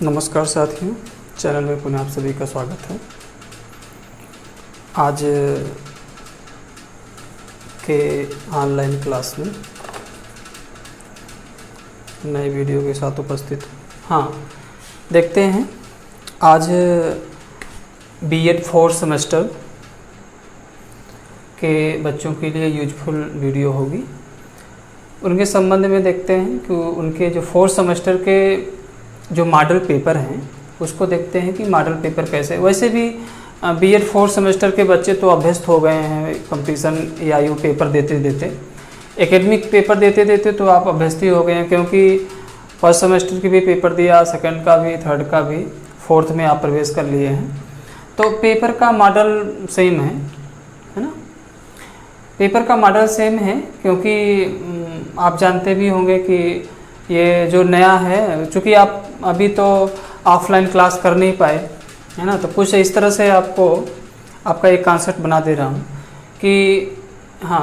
नमस्कार साथियों, चैनल में पुनः आप सभी का स्वागत है। आज के ऑनलाइन क्लास में नए वीडियो के साथ उपस्थित हूँ। देखते हैं आज बीएड 4 सेमेस्टर के बच्चों के लिए यूजफुल वीडियो होगी। उनके संबंध में देखते हैं कि उनके जो 4 सेमेस्टर के जो मॉडल पेपर हैं उसको देखते हैं कि मॉडल पेपर कैसे। वैसे भी बीएड 4 सेमेस्टर के बच्चे तो अभ्यस्त हो गए हैं कंपटीशन या यूँ पेपर देते देते, एकेडमिक पेपर देते देते तो आप अभ्यस्त ही हो गए हैं, क्योंकि फर्स्ट सेमेस्टर की भी पेपर दिया, सेकंड का भी, थर्ड का भी, फोर्थ में आप प्रवेश कर लिए हैं। तो पेपर का मॉडल सेम है ना। पेपर का मॉडल सेम है क्योंकि आप जानते भी होंगे कि ये जो नया है, चूँकि आप अभी तो ऑफलाइन क्लास कर नहीं पाए है ना, तो कुछ इस तरह से आपका एक कॉन्सेप्ट बना दे रहा हूँ कि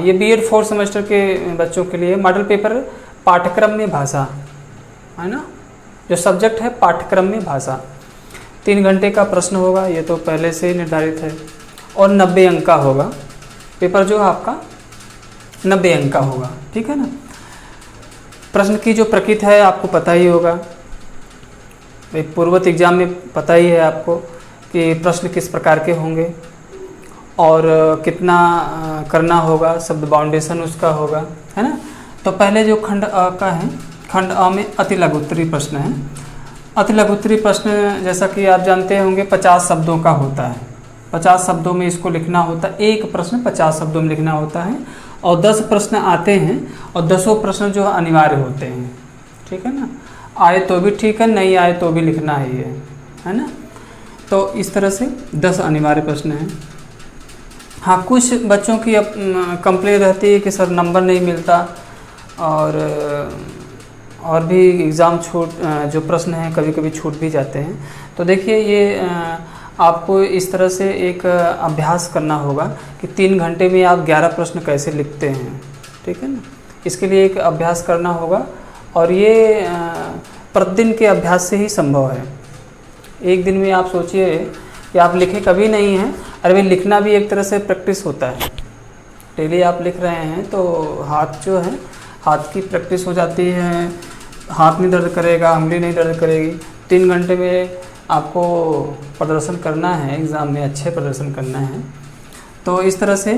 ये बीएड 4 सेमेस्टर के बच्चों के लिए मॉडल पेपर पाठ्यक्रम में भाषा है ना। जो सब्जेक्ट है पाठ्यक्रम में भाषा, 3 घंटे का प्रश्न होगा, ये तो पहले से ही निर्धारित है, और 90 अंक का होगा। पेपर जो है आपका 90 अंक का होगा, ठीक है ना। प्रश्न की जो प्रकृति है आपको पता ही होगा, एक पूर्वत एग्जाम में पता ही है आपको कि प्रश्न किस प्रकार के होंगे और कितना करना होगा, शब्द बाउंडेशन उसका होगा, है ना। तो पहले जो खंड अ का है, खंड अ में अति लघुत्तरी प्रश्न है। अति लघुत्तरी प्रश्न जैसा कि आप जानते होंगे 50 शब्दों का होता है। 50 शब्दों में इसको लिखना होता है, एक प्रश्न 50 शब्दों में लिखना होता है, और 10 प्रश्न आते हैं और 10 प्रश्न जो अनिवार्य होते हैं, ठीक है ना। आए तो भी ठीक है, नहीं आए तो भी लिखना ही है ना। तो इस तरह से 10 अनिवार्य प्रश्न हैं। कुछ बच्चों की कंप्लेन रहती है कि सर नंबर नहीं मिलता, और भी एग्ज़ाम जो प्रश्न हैं कभी कभी छूट भी जाते हैं। तो देखिए ये आपको इस तरह से एक अभ्यास करना होगा कि 3 घंटे में आप 11 प्रश्न कैसे लिखते हैं, ठीक है ना। इसके लिए एक अभ्यास करना होगा, और ये प्रतिदिन के अभ्यास से ही संभव है। एक दिन में आप सोचिए कि आप लिखे कभी नहीं हैं, अरे भाई लिखना भी एक तरह से प्रैक्टिस होता है। डेली आप लिख रहे हैं तो हाथ जो है, हाथ की प्रैक्टिस हो जाती है, हाथ नहीं दर्द करेगा, उंगली नहीं दर्द करेगी। 3 घंटे में आपको प्रदर्शन करना है, एग्ज़ाम में अच्छे प्रदर्शन करना है। तो इस तरह से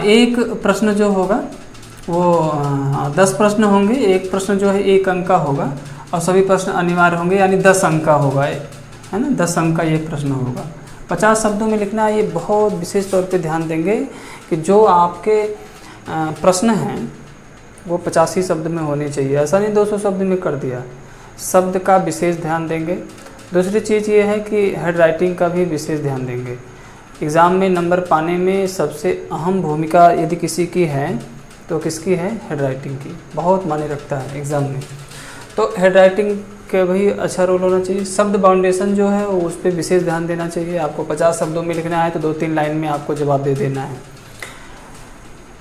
एक प्रश्न जो होगा वो 10 प्रश्न होंगे, एक प्रश्न जो है 1 अंक का होगा, और सभी प्रश्न अनिवार्य होंगे, यानी 10 अंक का होगा, है ना। 10 अंक का ये प्रश्न होगा। 50 शब्दों में लिखना है। ये बहुत विशेष तौर पे ध्यान देंगे कि जो आपके प्रश्न हैं वो 85 शब्द में होने चाहिए। ऐसा नहीं 200 शब्द में कर दिया, शब्द का विशेष ध्यान देंगे। दूसरी चीज़ ये है कि हेड राइटिंग का भी विशेष ध्यान देंगे। एग्ज़ाम में नंबर पाने में सबसे अहम भूमिका यदि किसी की है तो किसकी है? हेड राइटिंग की। बहुत मायने रखता है एग्ज़ाम में। तो हेड राइटिंग का भी अच्छा रोल होना चाहिए। शब्द बाउंडेशन जो है वो उस पर विशेष ध्यान देना चाहिए। आपको 50 शब्दों में लिखना है तो 2-3 लाइन में आपको जवाब दे देना है।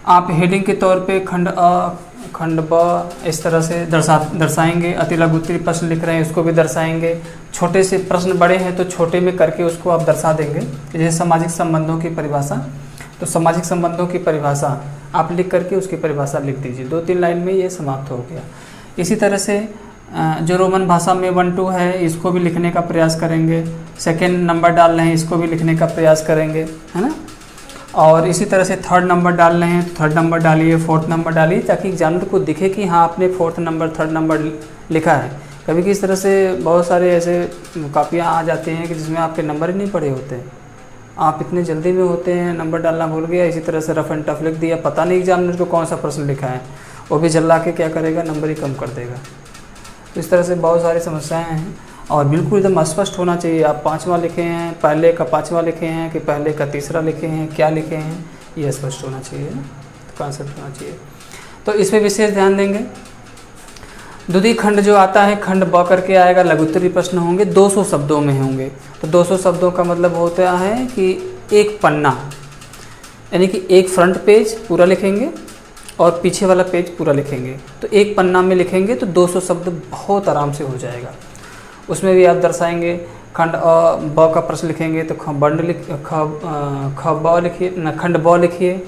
आप हेडिंग के तौर पे खंड अ, खंड ब इस तरह से दर्शाएंगे। अति लघुत्तरी प्रश्न लिख रहे हैं उसको भी दर्शाएंगे। छोटे से प्रश्न बड़े हैं तो छोटे में करके उसको आप दर्शा देंगे। जैसे सामाजिक संबंधों की परिभाषा, तो सामाजिक संबंधों की परिभाषा आप लिख करके उसकी परिभाषा लिख दीजिए। 2-3 लाइन में ये समाप्त हो गया। इसी तरह से जो रोमन भाषा में 1-2 है इसको भी लिखने का प्रयास करेंगे। सेकेंड नंबर डाल रहे हैं इसको भी लिखने का प्रयास करेंगे, है ना। और इसी तरह से 3rd नंबर डाल रहे हैं तो 3rd नंबर डालिए, 4th नंबर डालिए, ताकि एग्जामिनर को दिखे कि हाँ आपने 4th नंबर 3rd नंबर लिखा है। कभी किस तरह से बहुत सारे ऐसे कापियाँ आ जाती हैं कि जिसमें आपके नंबर ही नहीं पड़े होते हैं। आप इतने जल्दी में होते हैं, नंबर डालना भूल गया, इसी तरह से रफ एंड टफ लिख दिया, पता नहीं एग्जामिनर को कौन सा प्रश्न लिखा है, वो भी झल्ला के क्या करेगा, नंबर ही कम कर देगा। तो इस तरह से बहुत सारी समस्याएं हैं, और बिल्कुल एकदम स्पष्ट होना चाहिए। आप 5वां लिखे हैं, पहले का 5वां लिखे हैं कि पहले का 3रा लिखे हैं, क्या लिखे हैं, ये स्पष्ट होना चाहिए, कॉन्सेप्ट होना चाहिए। तो इस पर विशेष ध्यान देंगे। द्वितीय खंड जो आता है, खंड ब करके आएगा, लघुत्तरी प्रश्न होंगे, 200 शब्दों में होंगे। तो 200 शब्दों का मतलब होता है कि एक पन्ना, यानी कि एक फ्रंट पेज पूरा लिखेंगे और पीछे वाला पेज पूरा लिखेंगे। तो एक पन्ना में लिखेंगे तो 200 शब्द बहुत आराम से हो जाएगा। उसमें भी आप दर्शाएंगे। खंड अ ब का प्रश्न लिखेंगे तो बंड ख ब लिखिए न, खंड ब लिखिए,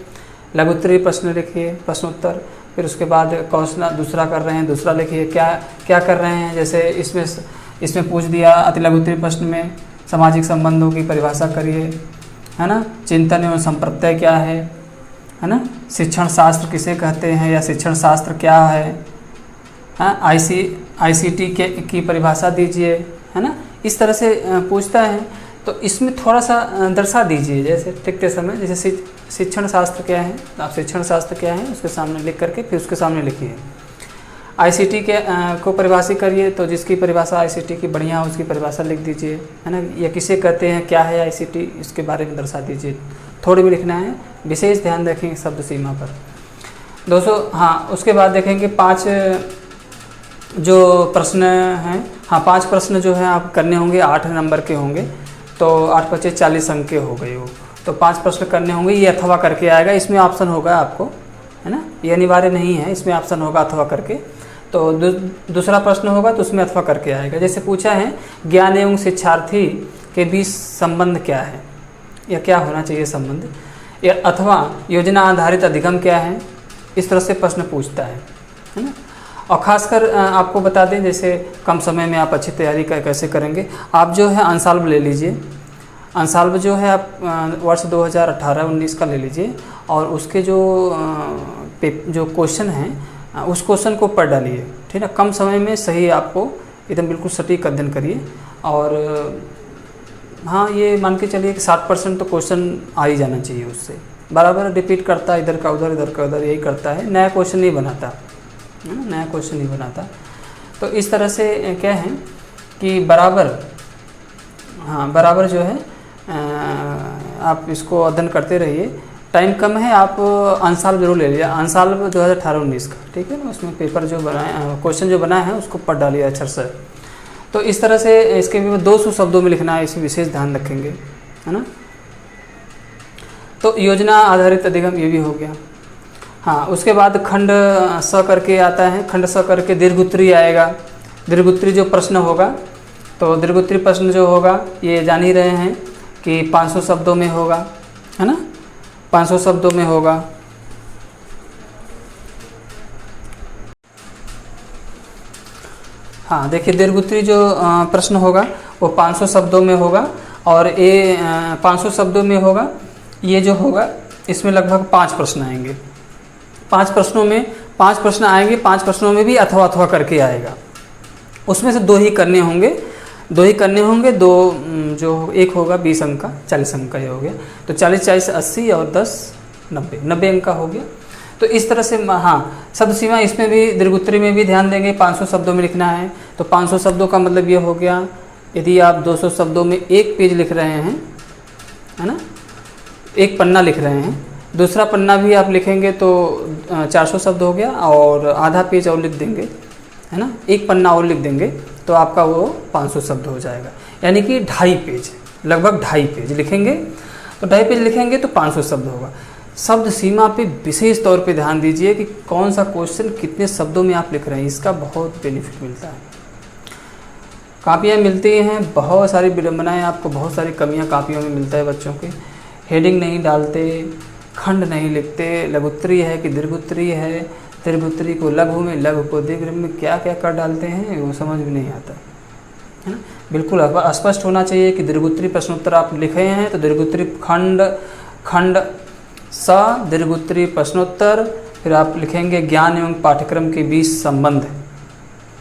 लघु उत्तरीय प्रश्न लिखिए, प्रश्नोत्तर। फिर उसके बाद क्वेश्चन दूसरा कर रहे हैं, दूसरा लिखिए क्या क्या कर रहे हैं। जैसे इसमें पूछ दिया अति लघु उत्तरीय प्रश्न में सामाजिक संबंधों की परिभाषा करिए, है ना। चिंतन एवं संप्रत्यय क्या है ना। शिक्षण शास्त्र किसे कहते हैं या शिक्षण शास्त्र क्या है, हाँ। ICT की परिभाषा दीजिए, है ना। इस तरह से पूछता है तो इसमें थोड़ा सा दर्शा दीजिए। जैसे लिखते समय जैसे शिक्षण शास्त्र क्या है, आप शिक्षण शास्त्र क्या है उसके सामने लिख करके फिर उसके सामने लिखिए। ICT के को परिभाषित करिए तो जिसकी परिभाषा ICT की बढ़िया हो उसकी परिभाषा लिख दीजिए, है ना। या किसे कहते हैं क्या है ICT इसके बारे में दर्शा दीजिए। थोड़ी भी लिखना है, विशेष ध्यान रखेंगे शब्द सीमा पर दोस्तों। हाँ, उसके बाद देखेंगे 5 जो प्रश्न हैं, हाँ 5 प्रश्न जो है आप करने होंगे, 8 नंबर के होंगे। तो 8 × 5 = 40 अंक के हो गए वो। तो 5 प्रश्न करने होंगे, ये अथवा करके आएगा। इसमें ऑप्शन होगा आपको, है ना, ये अनिवार्य नहीं है, इसमें ऑप्शन होगा अथवा करके। तो दूसरा प्रश्न होगा तो उसमें अथवा करके आएगा। जैसे पूछा है ज्ञान एवं शिक्षार्थी के बीच संबंध क्या है या क्या होना चाहिए संबंध, या अथवा योजना आधारित अधिगम क्या है, इस तरह से प्रश्न पूछता है ना। और ख़ासकर आपको बता दें, जैसे कम समय में आप अच्छी तैयारी कैसे करेंगे। आप जो है अंसाल्व ले लीजिए, अंसाल्व जो है आप वर्ष 2018-19 का ले लीजिए और उसके जो क्वेश्चन हैं उस क्वेश्चन को पढ़ डालिए, ठीक है। कम समय में सही आपको एकदम बिल्कुल सटीक अध्ययन करिए। और हाँ, ये मान के चलिए कि 60% तो क्वेश्चन आ ही जाना चाहिए उससे। बराबर रिपीट करता है, इधर का उधर इधर का उधर, यही करता है, नया क्वेश्चन नहीं बनाता, नया क्वेश्चन नहीं बनाता। तो इस तरह से क्या है कि बराबर, हाँ बराबर जो है आप इसको अध्ययन करते रहिए। टाइम कम है, आप अंसाल्व जरूर ले लीजिए, अंसाल्व 2018-19 का, ठीक है ना। उसमें पेपर जो बनाए, क्वेश्चन जो बनाए हैं उसको पढ़ डालिए अच्छे से। तो इस तरह से इसके भी 200 शब्दों में लिखना है, इसमें विशेष ध्यान रखेंगे, है ना। तो योजना आधारित अधिगम ये भी हो गया। हाँ, उसके बाद खंड स करके आता है, खंड स करके दीर्घोत्तरीय आएगा। दीर्घोत्तरीय जो प्रश्न होगा, तो दीर्घोत्तरीय प्रश्न जो होगा ये जान ही रहे हैं कि 500 शब्दों में होगा, है ना, 500 शब्दों में होगा। हाँ देखिए, दीर्घोत्तरीय जो प्रश्न होगा वो 500 शब्दों में होगा। और ये 500 शब्दों में होगा, ये जो होगा इसमें लगभग 5 प्रश्न आएंगे। 5 प्रश्नों में 5 प्रश्न आएंगे, 5 प्रश्नों में भी अथवा अथवा करके आएगा। उसमें से 2 ही करने होंगे, 2 ही करने होंगे। 2 जो एक होगा 20 अंक का, 40 अंक का ये हो गया। तो 40 40 80 और 10 90 अंक का हो गया। तो इस तरह से हाँ, शब्द सीमा इसमें भी दीर्घोत्तरीय में भी ध्यान देंगे। 500 शब्दों में लिखना है, तो 500 शब्दों का मतलब ये हो गया, यदि आप 200 शब्दों में 1 पेज लिख रहे हैं, है ना, 1 पन्ना लिख रहे हैं, दूसरा पन्ना भी आप लिखेंगे तो 400 शब्द हो गया, और आधा पेज और लिख देंगे, है ना, 1 पन्ना और लिख देंगे तो आपका वो 500 शब्द हो जाएगा। यानी कि 2.5 पेज, लगभग 2.5 पेज लिखेंगे। तो 2.5 पेज लिखेंगे तो 500 शब्द होगा। शब्द सीमा पे विशेष तौर पे ध्यान दीजिए कि कौन सा क्वेश्चन कितने शब्दों में आप लिख रहे हैं, इसका बहुत बेनिफिट मिलता है। कापियाँ मिलती हैं, बहुत सारी विडम्बनाएँ, आपको बहुत सारी कमियाँ कापियों में मिलता है बच्चों के। हेडिंग नहीं डालते, खंड नहीं लिखते, लघुत्तरीय है कि दीर्घोत्तरीय है, दीर्घोत्तरीय को लघु में, लघु को दीर्घ में, क्या क्या कर डालते हैं वो समझ में नहीं आता, है ना। बिल्कुल स्पष्ट होना चाहिए कि दीर्घोत्तरीय प्रश्नोत्तर आप लिखे हैं तो दीर्घोत्तरीय खंड स दीर्घोत्तरीय प्रश्नोत्तर, फिर आप लिखेंगे ज्ञान एवं पाठ्यक्रम के बीच संबंध,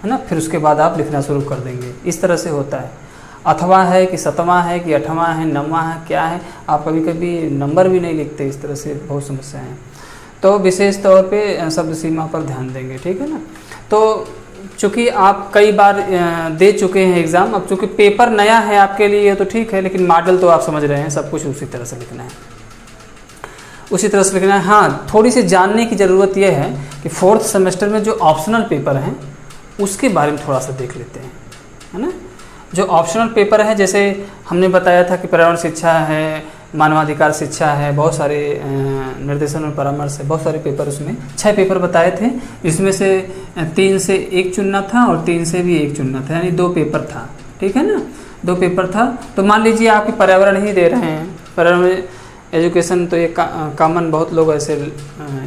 है ना। फिर उसके बाद आप लिखना शुरू कर देंगे। इस तरह से होता है। अथवा है कि सतवां है कि अठवां है, नौवां है, क्या है, आप कभी कभी नंबर भी नहीं लिखते। इस तरह से बहुत समस्याएं हैं। तो विशेष तौर पे शब्द सीमा पर ध्यान देंगे, ठीक है ना। तो चूँकि आप कई बार दे चुके हैं एग्ज़ाम, अब चूँकि पेपर नया है आपके लिए तो ठीक है, लेकिन मॉडल तो आप समझ रहे हैं, सब कुछ उसी तरह से लिखना है, उसी तरह से लिखना है। हाँ, थोड़ी सी जानने की ज़रूरत यह है कि 4th सेमेस्टर में जो ऑप्शनल पेपर हैं उसके बारे में थोड़ा सा देख लेते हैं, है ना। जो ऑप्शनल पेपर है, जैसे हमने बताया था कि पर्यावरण शिक्षा है, मानवाधिकार शिक्षा है, बहुत सारे निर्देशन और परामर्श है, बहुत सारे पेपर, उसमें 6 पेपर बताए थे। इसमें से 3 से 1 चुनना था और 3 से भी 1 चुनना था, यानी 2 पेपर था, ठीक है ना, 2 पेपर था। तो मान लीजिए आपके पर्यावरण ही दे रहे हैं, पर्यावरण एजुकेशन तो ये कॉमन बहुत लोग ऐसे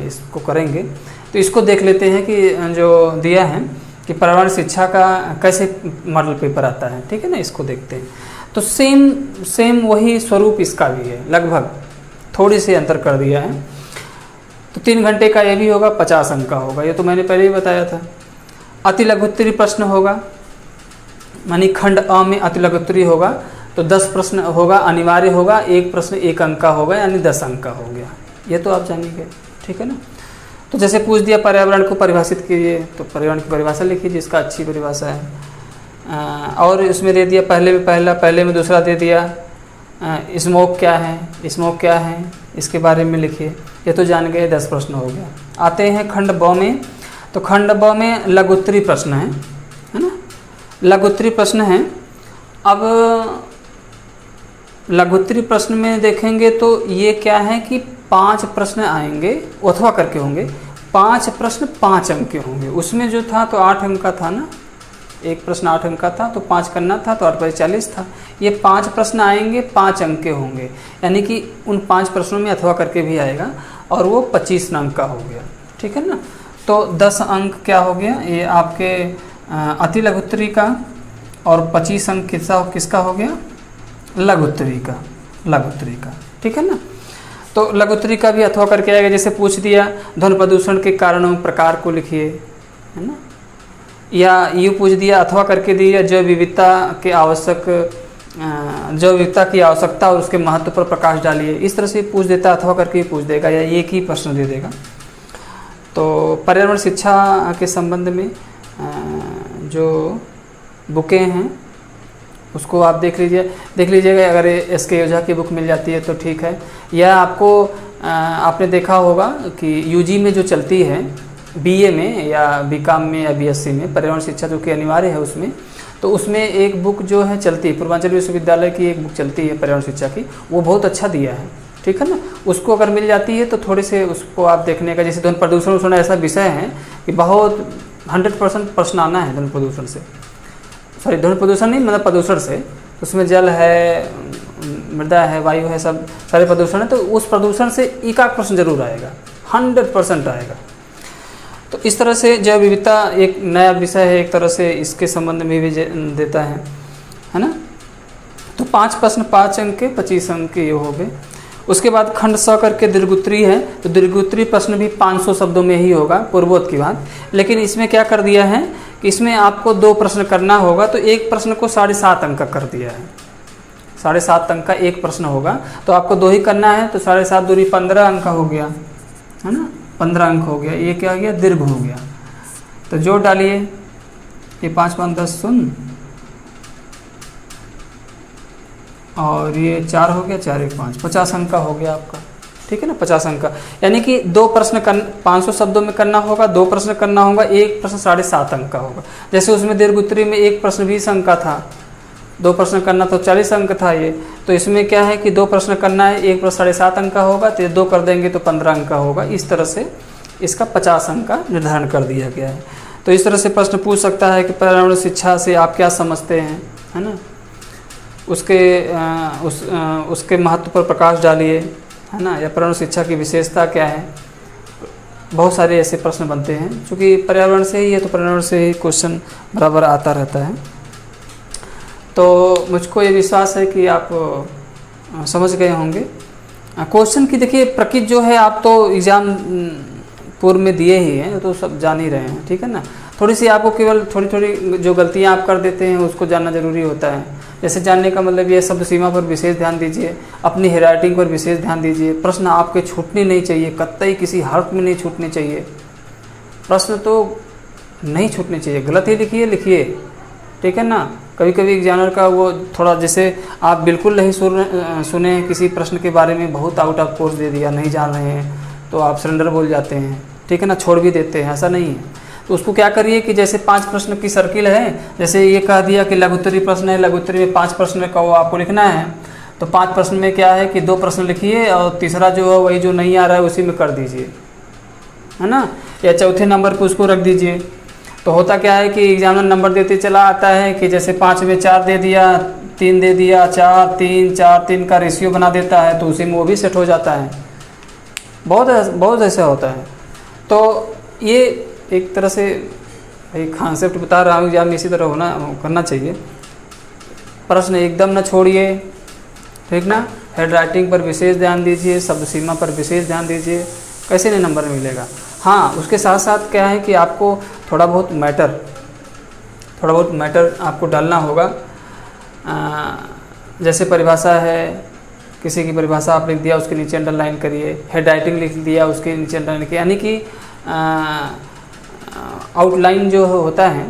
इसको करेंगे। तो इसको देख लेते हैं कि जो दिया है कि पर्यावरण शिक्षा का कैसे मॉडल पेपर आता है, ठीक है ना, इसको देखते हैं। तो सेम वही स्वरूप इसका भी है, लगभग थोड़ी सी अंतर कर दिया है। तो 3 घंटे का ये भी होगा, 50 अंक का होगा, ये तो मैंने पहले ही बताया था। अति लघुत्तरी प्रश्न होगा, मानी खंड अ में अति लघुत्तरी होगा तो 10 प्रश्न होगा, अनिवार्य होगा, 1 प्रश्न 1 अंक का होगा, यानी 10 अंक का हो गया। ये तो आप जानिए, ठीक है ना। तो जैसे पूछ दिया पर्यावरण को परिभाषित कीजिए, तो पर्यावरण की परिभाषा लिखिए जिसका अच्छी परिभाषा है। और इसमें दे दिया पहले में पहला, पहले में दूसरा दे दिया। स्मोक क्या है, स्मोक क्या है, इसके बारे में लिखिए। ये तो जान गए, 10 प्रश्न हो गया। आते हैं खंड ब में। तो खंड ब में लघुत्तरी प्रश्न है ना, लघुत्तरी प्रश्न है। अब लघुत्तरी प्रश्न में देखेंगे तो ये क्या है कि 5 प्रश्न आएंगे अथवा करके होंगे, 5 प्रश्न 5 अंक के होंगे। उसमें जो था तो 8 अंक का था ना, 1 प्रश्न 8 अंक का था, तो 5 करना था, तो 8 × 40 था। ये 5 प्रश्न आएंगे, 5 अंक के होंगे, यानी कि उन 5 प्रश्नों में अथवा करके भी आएगा, और वो 25 अंक का हो गया, ठीक है ना। तो 10 अंक क्या हो गया, ये आपके अति लघुत्तरी का, और 25 अंक किसका हो गया, लघुत्तरी का, ठीक है ना। तो लघुत्तरी का भी अथवा करके आएगा। जैसे पूछ दिया ध्वनि प्रदूषण के कारणों प्रकार को लिखिए, है ना, या यूँ पूछ दिया अथवा करके दिया जैव विविधता की आवश्यकता और उसके महत्व पर प्रकाश डालिए। इस तरह से पूछ देता, अथवा करके ही पूछ देगा, या एक ही प्रश्न दे देगा। तो पर्यावरण शिक्षा के संबंध में जो बुकें हैं उसको आप देख लीजिएगा। अगर एसके ओझा की बुक मिल जाती है तो ठीक है, या आपको आपने देखा होगा कि यूजी में जो चलती है, बीए में या बीकॉम में या बीएससी में पर्यावरण शिक्षा जो कि अनिवार्य है उसमें, तो उसमें एक बुक जो है चलती है, पूर्वांचल विश्वविद्यालय की एक बुक चलती है पर्यावरण शिक्षा की, वो बहुत अच्छा दिया है, ठीक है ना। उसको अगर मिल जाती है तो थोड़े से उसको आप देखने का। जैसे ध्वनि प्रदूषण ऐसा विषय है कि बहुत 100% प्रश्न आना है ध्वनि प्रदूषण से, सॉरी ध्वनि प्रदूषण नहीं मतलब प्रदूषण से, उसमें जल है, मृदा है, वायु है, सब सारे प्रदूषण है। तो उस प्रदूषण से एक प्रश्न जरूर आएगा, 100% आएगा। तो इस तरह से जैव विविधता एक नया विषय है, एक तरह से इसके संबंध में भी देता है ना। तो 5 प्रश्न 5 अंक के, 25 अंक के ये हो गए। उसके बाद खंड स करके दीर्घोत्तरी है, तो दीर्घोत्तरी प्रश्न भी 500 शब्दों में ही होगा, पूर्वोक्त की बात। लेकिन इसमें क्या कर दिया है कि इसमें आपको 2 प्रश्न करना होगा, तो एक प्रश्न को 7.5 अंक का कर दिया है। 7.5 अंक का एक प्रश्न होगा, तो आपको 2 ही करना है, तो 7.5 दूरी 15 अंक का हो गया, है ना, 15 अंक हो गया। ये क्या हो गया, दीर्घ हो गया। तो जोड़ डालिए, ये 5 5 10 0, और ये 4 हो गया, 4 1 5, 50 अंक का हो गया आपका, ठीक है ना, 50 अंक का। यानी कि 2 प्रश्न 500 शब्दों में करना होगा, 2 प्रश्न करना होगा, एक प्रश्न 7.5 अंक का होगा। जैसे उसमें दीर्घोत्तरी में एक प्रश्न 20 अंक का था, 2 प्रश्न करना तो 40 अंक था ये। तो इसमें क्या है कि 2 प्रश्न करना है, एक प्रश्न 7.5 अंक का होगा, तो 2 कर देंगे तो 15 अंक का होगा। इस तरह से इसका 50 अंक का निर्धारण कर दिया गया है। तो इस तरह से प्रश्न पूछ सकता है कि पर्यावरण शिक्षा से आप क्या समझते हैं, है ना, उसके महत्व पर प्रकाश डालिए, है ना, या पर्यावरण शिक्षा की विशेषता क्या है। बहुत सारे ऐसे प्रश्न बनते हैं, क्योंकि पर्यावरण से ही है, तो पर्यावरण से ही क्वेश्चन बराबर आता रहता है। तो मुझको ये विश्वास है कि आप समझ गए होंगे क्वेश्चन की। देखिए प्रकृति जो है, आप तो एग्ज़ाम पूर्व में दिए ही हैं, तो सब जान ही रहे हैं, ठीक है ना। थोड़ी सी आपको केवल थोड़ी जो गलतियां आप कर देते हैं उसको जानना जरूरी होता है। जैसे जानने का मतलब ये शब्द सीमा पर विशेष ध्यान दीजिए, अपनी हैंडराइटिंग पर विशेष ध्यान दीजिए। प्रश्न आपके छूटने नहीं चाहिए, कतई किसी हर्फ में नहीं छूटने चाहिए, प्रश्न तो नहीं छूटने चाहिए। गलत ही लिखिए, ठीक है ना। कभी कभी एग्जामिनर का वो थोड़ा, जैसे आप बिल्कुल नहीं सुने किसी प्रश्न के बारे में, बहुत आउट ऑफ कोर्स दे दिया, नहीं जान रहे हैं, तो आप सरेंडर बोल जाते हैं, ठीक है ना, छोड़ भी देते हैं, ऐसा नहीं है। तो उसको क्या करिए कि जैसे 5 प्रश्न की सर्किल है, जैसे ये कह दिया कि लघुत्तरी प्रश्न है, लघुत्तरी में 5 प्रश्न का वो आपको लिखना है। तो 5 प्रश्न में क्या है कि 2 प्रश्न लिखिए, और तीसरा जो है वही जो नहीं आ रहा है उसी में कर दीजिए, है ना, या चौथे नंबर पर उसको रख दीजिए। तो होता क्या है कि एग्जामिनर नंबर देते चला आता है कि जैसे 5 में 4 दे दिया, 3 दे दिया, 4 3 4 3 का रेशियो बना देता है, तो उसी में वो भी सेट हो जाता है। बहुत ऐसा होता है। तो ये एक तरह से एक कॉन्सेप्ट बता रहा हूँ, एग्जाम में इसी तरह करना चाहिए। प्रश्न एकदम न छोड़िए, ठीक ना। हेड राइटिंग पर विशेष ध्यान दीजिए, शब्द सीमा पर विशेष ध्यान दीजिए, कैसे नहीं नंबर मिलेगा। हाँ, उसके साथ साथ क्या है कि आपको थोड़ा बहुत मैटर आपको डालना होगा। जैसे परिभाषा है, किसी की परिभाषा आप लिख दिया, उसके नीचे अंडरलाइन करिए। हेड राइटिंग लिख दिया, उसके नीचे अंडरलाइन करिए। यानी कि आउटलाइन जो होता है,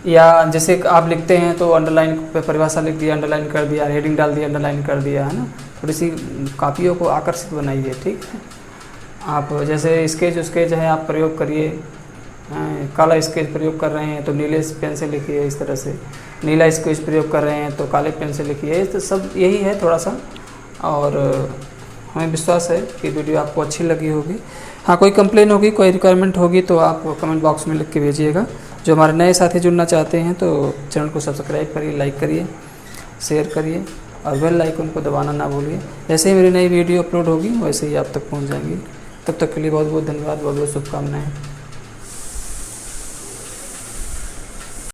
या जैसे आप लिखते हैं तो अंडरलाइन पे परिभाषा लिख दिया, अंडरलाइन कर दिया, हेडिंग डाल दिया, अंडरलाइन कर दिया, है ना। थोड़ी सी कापियों को आकर्षित बनाइए, ठीक है। आप जैसे स्केच है आप प्रयोग करिए, काला स्केच प्रयोग कर रहे हैं तो नीले पेन से लिखिए, इस तरह से। नीला स्केच प्रयोग कर रहे हैं तो काले पेन से लिखिए। तो सब यही है थोड़ा सा। और हमें विश्वास है कि वीडियो आपको अच्छी लगी होगी। हाँ, कोई कंप्लेन होगी, कोई रिक्वायरमेंट होगी तो आप कमेंट बॉक्स में लिख के भेजिएगा। जो हमारे नए साथी जुड़ना चाहते हैं तो चैनल को सब्सक्राइब करिए, लाइक करिए, शेयर करिए और बेल आइकन को दबाना ना भूलिए। जैसे ही मेरी नई वीडियो अपलोड होगी वैसे ही आप तक पहुंच जाएंगी। तब तक के लिए बहुत बहुत धन्यवाद, बहुत बहुत शुभकामनाएं।